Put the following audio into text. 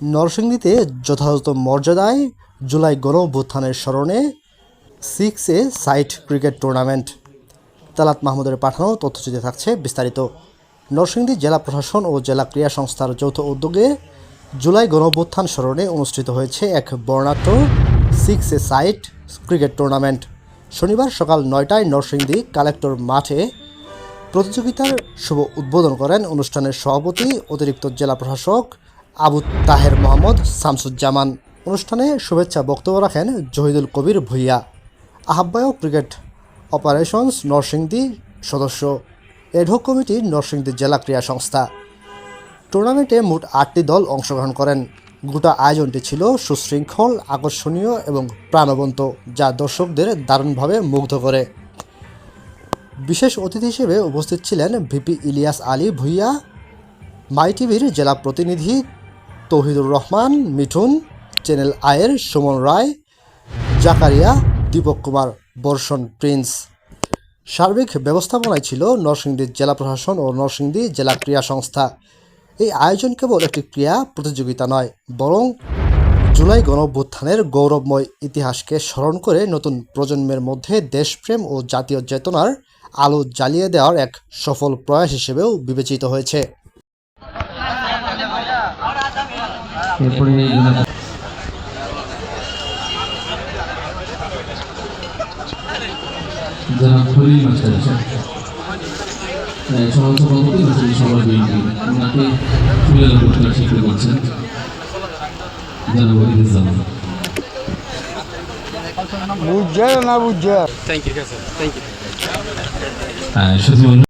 নরসিংদীতে যথাযথ মর্যাদায় জুলাই গণঅভ্যুত্থানের স্মরণে 6 সাইট ক্রিকেট টুর্নামেন্ট। তালাত মাহমুদের পাঠানো তথ্যচিত্রে থাকছে বিস্তারিত। নরসিংদী জেলা প্রশাসন ও জেলা ক্রীড়া সংস্থার যৌথ উদ্যোগে জুলাই গণঅভ্যুত্থান স্মরণে অনুষ্ঠিত হয়েছে এক বর্ণাঢ্য 6 সাইট ক্রিকেট টুর্নামেন্ট। শনিবার সকাল 9টায় নরসিংদী কালেক্টর মাঠে প্রতিযোগিতার শুভ উদ্বোধন করেন অনুষ্ঠানের সভাপতি অতিরিক্ত জেলা প্রশাসক আবু তাহের মোহাম্মদ শামসুজ্জামান। অনুষ্ঠানে শুভেচ্ছা বক্তব্য রাখেন জহিদুল কবির ভূঁইয়া, আহ্বায়ক ক্রিকেট অপারেশনস নরসিংদী সদস্য, এডহক কমিটির নরসিংদী জেলা ক্রীড়া সংস্থা। টুর্নামেন্টে মোট 8টি দল অংশগ্রহণ করেন। গোটা আয়োজনটি ছিল সুশৃঙ্খল, আকর্ষণীয় এবং প্রাণবন্ত, যা দর্শকদের দারুণভাবে মুগ্ধ করে। বিশেষ অতিথি হিসেবে উপস্থিত ছিলেন ভিপি ইলিয়াস আলী ভূঁইয়া, মাই টিভির জেলা প্রতিনিধি তৌহিদুর রহমান মিঠুন, চ্যানেল আয়ের সুমন রায়, জাকারিয়া, দীপক কুমার, বর্ষণ প্রিন্স। সার্বিক ব্যবস্থাপনায় ছিল নরসিংদী জেলা প্রশাসন ও নরসিংদী জেলা ক্রীড়া সংস্থা। এই আয়োজন কেবল একটি ক্রীড়া প্রতিযোগিতা নয়, বরং জুলাই গণঅভ্যুত্থানের গৌরবময় ইতিহাসকে স্মরণ করে নতুন প্রজন্মের মধ্যে দেশপ্রেম ও জাতীয় চেতনার আলো জ্বালিয়ে দেওয়ার এক সফল প্রয়াস হিসেবেও বিবেচিত হয়েছে। বুঝছে না বুঝছে। Thank you sir, thank you.